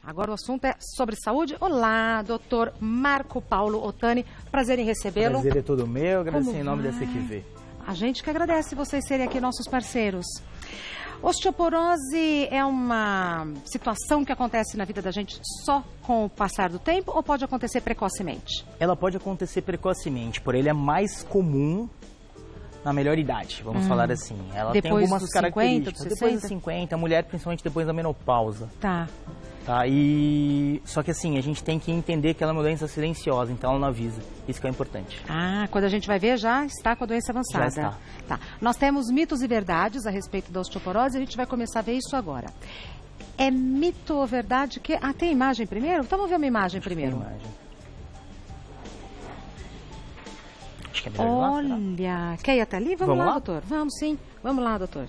Agora o assunto é sobre saúde. Olá, doutor Marco Paulo Ottani. Prazer em recebê-lo. Prazer é todo meu, agradeço em nome da CQV. A gente que agradece vocês serem aqui nossos parceiros. Osteoporose é uma situação que acontece na vida da gente só com o passar do tempo ou pode acontecer precocemente? Ela pode acontecer precocemente, porém ele é mais comum na melhor idade, vamos falar assim. Ela depois tem algumas dos características. 50, dos depois 60? dos 50, a mulher principalmente depois da menopausa. Tá. Só que assim, a gente tem que entender que ela é uma doença silenciosa, então ela não avisa. Isso que é importante. Ah, quando a gente vai ver, já está com a doença avançada. Já está. Tá. Nós temos mitos e verdades a respeito da osteoporose e a gente vai começar a ver isso agora. É mito ou verdade que... Ah, tem imagem primeiro? Então vamos ver uma imagem primeiro. Tem imagem. Acho que é melhor ir lá, será? Olha, quer ir até ali? Vamos lá, doutor. Vamos sim. Vamos lá, doutor.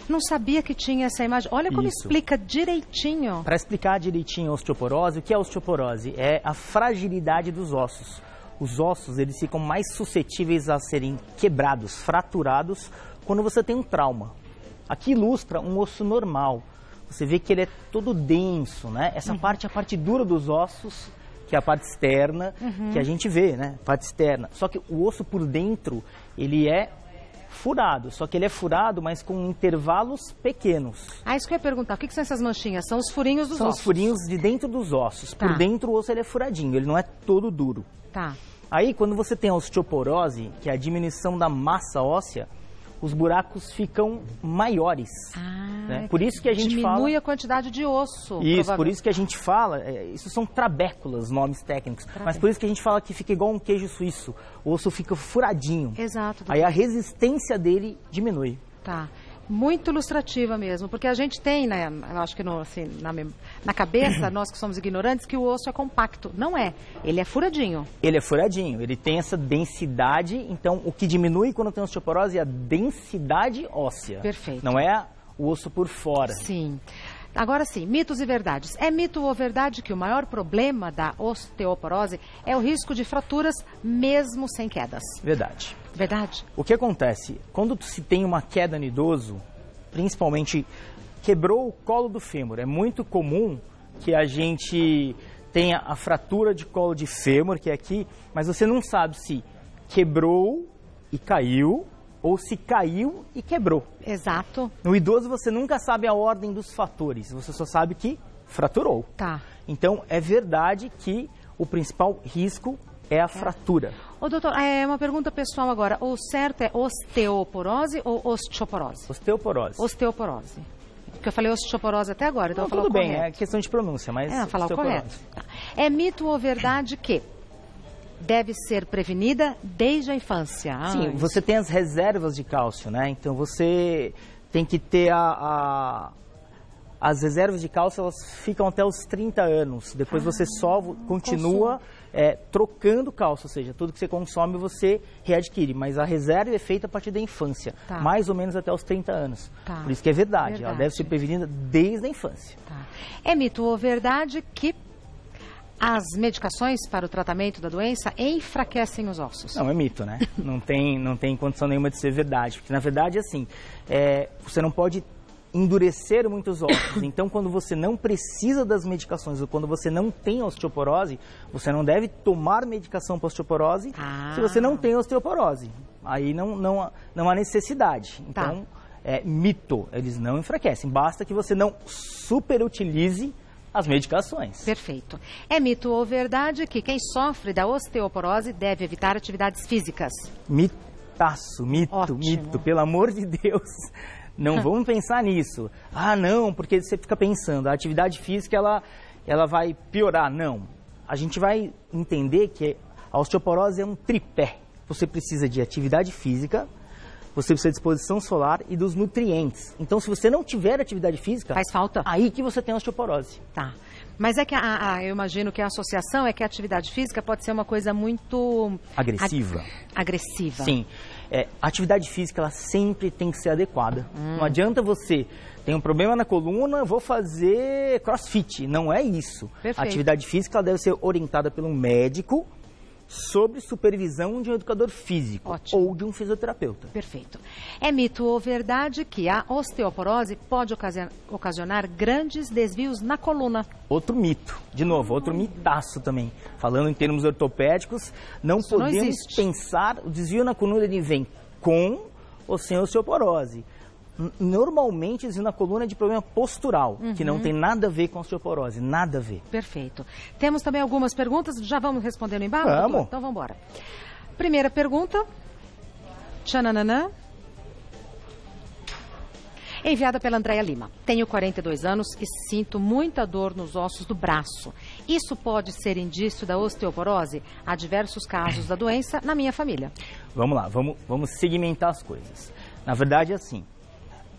Não sabia que tinha essa imagem. Olha como Isso. explica direitinho. Para explicar direitinho a osteoporose, o que é a osteoporose? É a fragilidade dos ossos. Os ossos, eles ficam mais suscetíveis a serem quebrados, fraturados, quando você tem um trauma. Aqui ilustra um osso normal. Você vê que ele é todo denso, né? Essa parte é a parte dura dos ossos, que é a parte externa, que a gente vê, né? Parte externa. Só que o osso por dentro, ele é furado, só que ele é furado, mas com intervalos pequenos. Ah, isso que eu ia perguntar. O que são essas manchinhas? São os furinhos dos São ossos? os furinhos de dentro dos ossos. Tá. Por dentro o osso ele é furadinho, ele não é todo duro. Tá. Aí quando você tem a osteoporose, que é a diminuição da massa óssea, os buracos ficam maiores. Né? Por isso que a gente diminui a quantidade de osso. Isso, por isso que a gente fala, isso são trabéculas, nomes técnicos, mas por isso que a gente fala que fica igual um queijo suíço, o osso fica furadinho. Exato. Aí a resistência dele diminui. Tá. Muito ilustrativa mesmo, porque a gente tem, né, eu acho que assim, na cabeça, nós que somos ignorantes, que o osso é compacto. Não é, ele é furadinho. Ele é furadinho, ele tem essa densidade, então o que diminui quando tem osteoporose é a densidade óssea. Perfeito. Não é o osso por fora. Sim. Agora sim, mitos e verdades. É mito ou verdade que o maior problema da osteoporose é o risco de fraturas mesmo sem quedas? Verdade. Verdade? O que acontece? Quando se tem uma queda no idoso, principalmente quebrou o colo do fêmur, é muito comum que a gente tenha a fratura de colo de fêmur, que é aqui, mas você não sabe se quebrou e caiu, ou se caiu e quebrou. Exato. No idoso você nunca sabe a ordem dos fatores, você só sabe que fraturou. Tá. Então é verdade que o principal risco é a fratura. Ô doutor, é uma pergunta pessoal agora. O certo é osteoporose ou osteoporose? Osteoporose. Osteoporose. Porque eu falei osteoporose até agora, então Não, eu vou falar tudo o bem, correto. é questão de pronúncia, mas falar o osteoporose. correto. Tá. É mito ou verdade que deve ser prevenida desde a infância? Sim, você tem as reservas de cálcio, né? Então você tem que ter as reservas de cálcio, elas ficam até os 30 anos. Depois você só continua trocando cálcio, ou seja, tudo que você consome você readquire. Mas a reserva é feita a partir da infância, mais ou menos até os 30 anos. Tá. Por isso que é verdade, ela deve ser prevenida desde a infância. Tá. É mito ou verdade que as medicações para o tratamento da doença enfraquecem os ossos? Não, é mito, né? Não tem condição nenhuma de ser verdade. Porque, na verdade, assim, você não pode endurecer muitos ossos. Então, quando você não precisa das medicações ou quando você não tem osteoporose, você não deve tomar medicação para osteoporose se você não tem osteoporose. Aí não há necessidade. Então, é mito. Eles não enfraquecem. Basta que você não superutilize as medicações. Perfeito. É mito ou verdade que quem sofre da osteoporose deve evitar atividades físicas? Mitaço, mito, Ótimo. mito. Pelo amor de Deus, não vamos pensar nisso. Ah, não, porque você fica pensando, a atividade física ela vai piorar. Não. A gente vai entender que a osteoporose é um tripé. Você precisa de atividade física, você precisa de exposição solar e dos nutrientes. Então, se você não tiver atividade física, faz falta. Aí que você tem osteoporose. Tá. Mas é que eu imagino que a associação é que a atividade física pode ser uma coisa muito agressiva. Agressiva. Sim. A atividade física ela sempre tem que ser adequada. Não adianta você ter um problema na coluna, vou fazer crossfit. Não é isso. Perfeito. A atividade física ela deve ser orientada pelo médico sob supervisão de um educador físico. Ótimo. Ou de um fisioterapeuta. Perfeito. É mito ou verdade que a osteoporose pode ocasionar grandes desvios na coluna? Outro mito, de novo, outro mitaço também. Falando em termos ortopédicos, não Isso não podemos existe. pensar, o desvio na coluna ele vem com ou sem osteoporose. Normalmente, desvio na coluna é de problema postural, que não tem nada a ver com osteoporose, nada a ver. Perfeito. Temos também algumas perguntas, já vamos responder no embalo? Vamos. doutor? Então vamos embora. Primeira pergunta. Tchananã. Enviada pela Andréia Lima. Tenho 42 anos e sinto muita dor nos ossos do braço. Isso pode ser indício da osteoporose? Há diversos casos da doença na minha família. Vamos lá, vamos segmentar as coisas. Na verdade, é assim.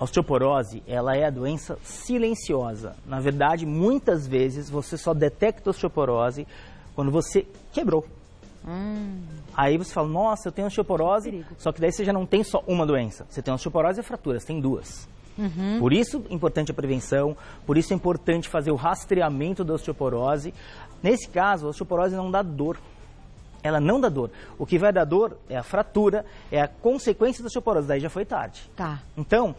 A osteoporose, ela é a doença silenciosa. Na verdade, muitas vezes você só detecta osteoporose quando você quebrou. Aí você fala, nossa, eu tenho osteoporose, Perigo. só que daí você já não tem só uma doença. Você tem osteoporose e fraturas, tem duas. Por isso é importante a prevenção, por isso é importante fazer o rastreamento da osteoporose. Nesse caso, a osteoporose não dá dor. Ela não dá dor. O que vai dar dor é a fratura, é a consequência da osteoporose, daí já foi tarde. Tá. Então,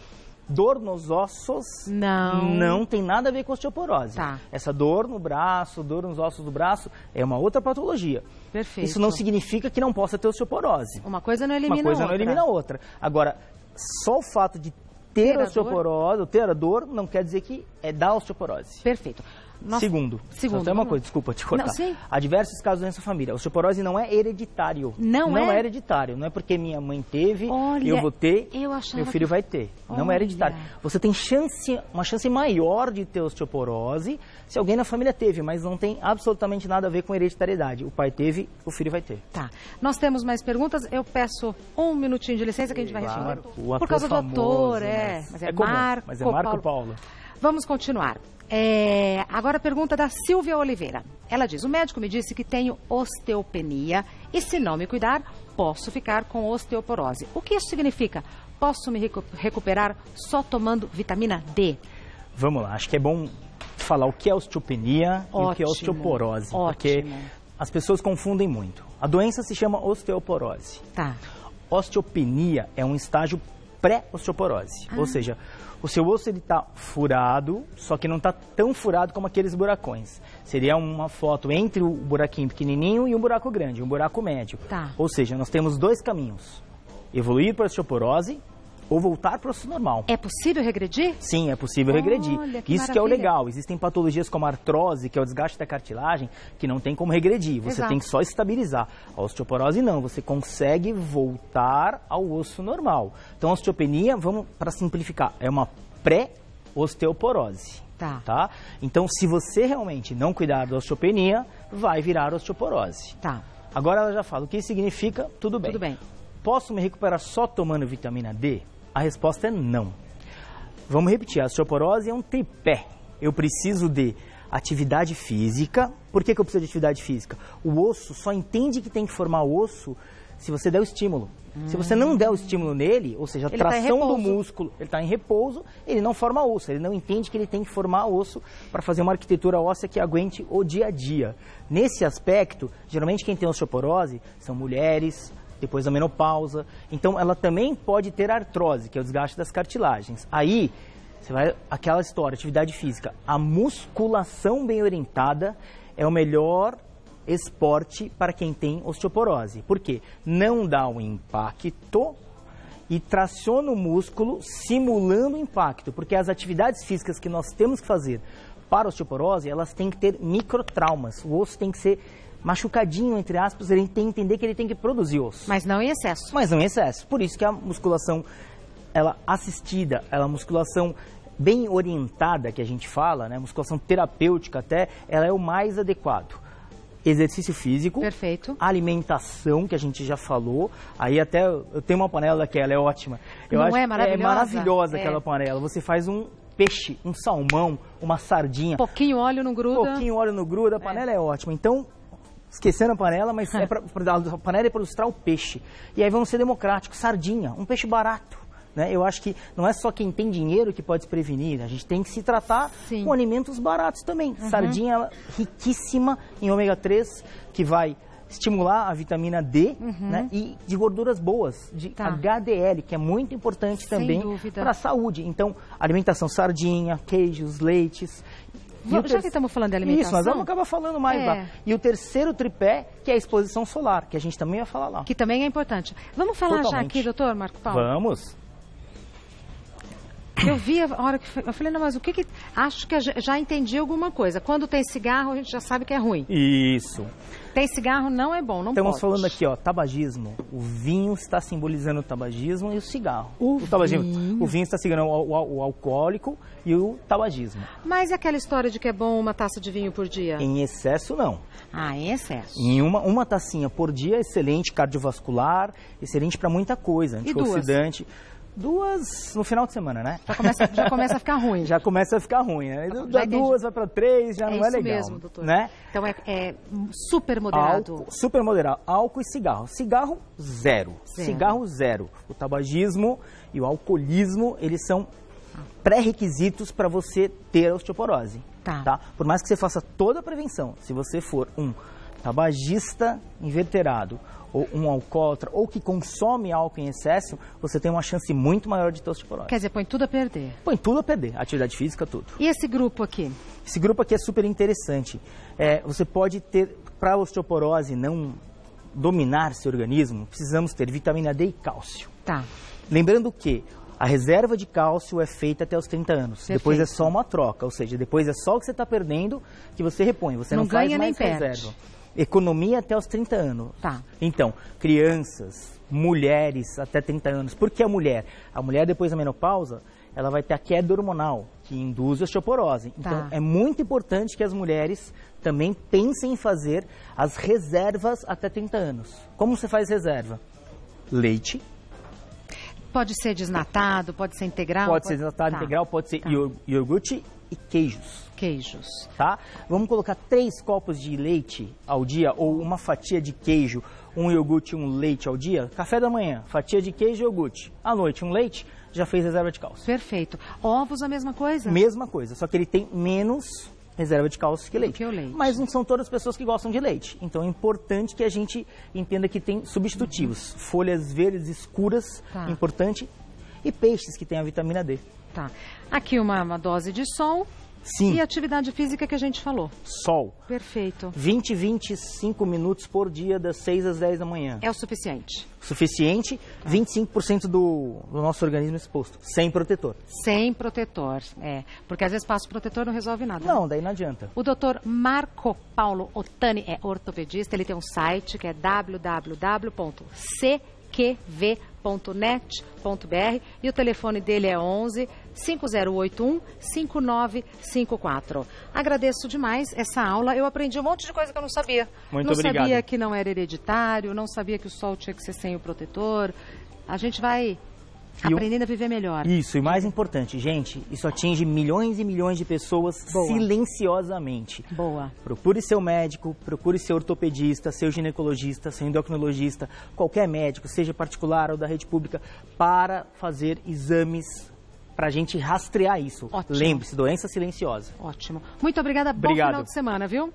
dor nos ossos não tem nada a ver com osteoporose. Tá. Essa dor no braço, dor nos ossos do braço, é uma outra patologia. Perfeito. Isso não significa que não possa ter osteoporose. Uma coisa não elimina Uma coisa a outra. não elimina a outra. Agora, só o fato de ter Ter a osteoporose, ou ter a dor, não quer dizer que é da osteoporose. Perfeito. Segundo, só tem uma coisa, desculpa te cortar. Não, sim. Há diversos casos nessa família. A osteoporose não é hereditário. Não é? hereditário. Não é porque minha mãe teve, Olha, eu vou ter, eu achava meu filho que- vai ter. Não Olha. é hereditário. Você tem uma chance maior de ter osteoporose se alguém na família teve, mas não tem absolutamente nada a ver com hereditariedade. O pai teve, o filho vai ter. Tá. Nós temos mais perguntas. Eu peço um minutinho de licença que a gente vai Claro, responder. o ator Por causa do famoso, ator, né? Mas é, comum, Marco, mas é Marco Paulo. Vamos continuar. Agora a pergunta da Silvia Oliveira. Ela diz, o médico me disse que tenho osteopenia e se não me cuidar, posso ficar com osteoporose. O que isso significa? Posso me recuperar só tomando vitamina D? Vamos lá, acho que é bom falar o que é osteopenia e o que é Ótimo, osteoporose. ótimo. Porque as pessoas confundem muito. A doença se chama osteoporose. Tá. Osteopenia é um estágio pré-osteoporose. Ou seja, o seu osso está furado, só que não está tão furado como aqueles buracões. Seria uma foto entre o buraquinho pequenininho e um buraco grande, um buraco médio. Tá. Ou seja, nós temos dois caminhos. Evoluir para a osteoporose ou voltar para o osso normal. É possível regredir? Sim, é possível regredir. Olha, que Isso que é o maravilha. legal. Existem patologias como a artrose, que é o desgaste da cartilagem, que não tem como regredir. Você Exato. tem que só estabilizar. A osteoporose não, você consegue voltar ao osso normal. Então a osteopenia, vamos para simplificar, é uma pré-osteoporose. Tá. Então se você realmente não cuidar da osteopenia, vai virar osteoporose. Tá. Agora ela já fala o que significa, tudo bem. Tudo bem. Posso me recuperar só tomando vitamina D? A resposta é não. Vamos repetir, a osteoporose é um tripé. Eu preciso de atividade física. Por que eu preciso de atividade física? O osso só entende que tem que formar osso se você der o estímulo. Se você não der o estímulo nele, ou seja, a Ele tá em tração do repouso. músculo, ele está em repouso, ele não forma osso, ele não entende que ele tem que formar osso para fazer uma arquitetura óssea que aguente o dia a dia. Nesse aspecto, geralmente quem tem osteoporose são mulheres, depois da menopausa, então ela também pode ter artrose, que é o desgaste das cartilagens. Aí, você vai, aquela história, atividade física, a musculação bem orientada é o melhor esporte para quem tem osteoporose. Por quê? Não dá um impacto e traciona o músculo simulando o impacto, porque as atividades físicas que nós temos que fazer para a osteoporose, elas têm que ter microtraumas. O osso tem que ser machucadinho, entre aspas, ele tem que entender que ele tem que produzir osso. Mas não em excesso. Mas não em excesso. Por isso que a musculação, ela assistida, ela musculação bem orientada, que a gente fala, né, musculação terapêutica até, ela é o mais adequado. Exercício físico, Perfeito. alimentação, que a gente já falou. Aí até eu tenho uma panela que ela é ótima. Eu Não acho é que maravilhosa? É maravilhosa É. aquela panela. Você faz um peixe, um salmão, uma sardinha. Pouquinho óleo não gruda. Pouquinho óleo no gruda, a panela é ótima. Então, esquecendo a panela, mas a panela é para ilustrar o peixe. E aí vamos ser democráticos, sardinha, um peixe barato. Né? Eu acho que não é só quem tem dinheiro que pode se prevenir, a gente tem que se tratar Sim. com alimentos baratos também. Sardinha ela, riquíssima em ômega 3, que vai estimular a vitamina D, né, e de gorduras boas, de HDL, que é muito importante também para a saúde. Então, alimentação, sardinha, queijos, leites. Já que estamos falando de alimentação... Isso, nós vamos acabar falando mais lá. E o terceiro tripé, que é a exposição solar, que a gente também vai falar lá. Que também é importante. Vamos falar já aqui, doutor Marco Paulo? Vamos. Eu vi a hora que... Eu falei, não, mas o que... Acho que já entendi alguma coisa. Quando tem cigarro, a gente já sabe que é ruim. Isso. Tem cigarro, não é bom, não pode. Estamos falando aqui, ó, tabagismo. O vinho está simbolizando o tabagismo e o cigarro. O vinho está simbolizando o alcoólico e o tabagismo. Mas e aquela história de que é bom uma taça de vinho por dia? Em excesso, não. Ah, em excesso. Em uma tacinha por dia, excelente cardiovascular, excelente para muita coisa. Antioxidante. Duas no final de semana, né? Já começa a ficar ruim. Já começa a ficar ruim, né? Da duas vai para 3, já não é legal. É isso mesmo, doutor. Né? Então é super moderado. Super moderado. Álcool e cigarro. Cigarro, zero. Cigarro, zero. O tabagismo e o alcoolismo, eles são pré-requisitos para você ter a osteoporose. Tá? Por mais que você faça toda a prevenção, se você for um tabagista inveterado, ou um alcoólatra, ou que consome álcool em excesso, você tem uma chance muito maior de ter osteoporose. Quer dizer, põe tudo a perder. Põe tudo a perder, atividade física, tudo. E esse grupo aqui? Esse grupo aqui é super interessante. Você pode ter, para a osteoporose não dominar seu organismo, precisamos ter vitamina D e cálcio. Tá. Lembrando que a reserva de cálcio é feita até os 30 anos. Perfeito. Depois é só uma troca, ou seja, depois é só o que você está perdendo que você repõe. Você não faz ganha mais nem reserva. Economia até os 30 anos. Tá. Então, crianças, mulheres até 30 anos. Por que a mulher? A mulher, depois da menopausa, ela vai ter a queda hormonal, que induz a osteoporose. Então, é muito importante que as mulheres também pensem em fazer as reservas até 30 anos. Como você faz reserva? Leite. Pode ser desnatado, pode ser integral? Pode ser desnatado, integral, pode ser iogurte e queijos. Queijos. Tá? Vamos colocar 3 copos de leite ao dia, ou uma fatia de queijo, um iogurte e um leite ao dia. Café da manhã, fatia de queijo e iogurte. À noite, um leite, já fez reserva de cálcio. Perfeito. Ovos, a mesma coisa? Mesma coisa, só que ele tem menos reserva de cálcio que leite. Que o leite. Mas não são todas as pessoas que gostam de leite. Então é importante que a gente entenda que tem substitutivos. Folhas verdes escuras, importante. E peixes que têm a vitamina D. Tá. Aqui uma dose de sol. Sim. E atividade física que a gente falou. Sol. Perfeito. 25 minutos por dia, das 6 às 10 da manhã. É o suficiente? Suficiente, 25% do nosso organismo exposto, sem protetor. Sem protetor, porque às vezes passa o protetor e não resolve nada. Não, daí não adianta. O doutor Marco Paulo Ottani é ortopedista, ele tem um site que é www.cqv.net.br e o telefone dele é 11 5081 5954. Agradeço demais essa aula, eu aprendi um monte de coisa que eu não sabia. Muito obrigado. Não sabia que não era hereditário, não sabia que o sol tinha que ser sem o protetor. A gente vai aprendendo a viver melhor. Isso, e mais importante, gente, isso atinge milhões e milhões de pessoas silenciosamente. Boa. Procure seu médico, procure seu ortopedista, seu ginecologista, seu endocrinologista, qualquer médico, seja particular ou da rede pública, para fazer exames para a gente rastrear isso. Ótimo. Lembre-se, doença silenciosa. Ótimo. Muito obrigada, bom final de semana, viu?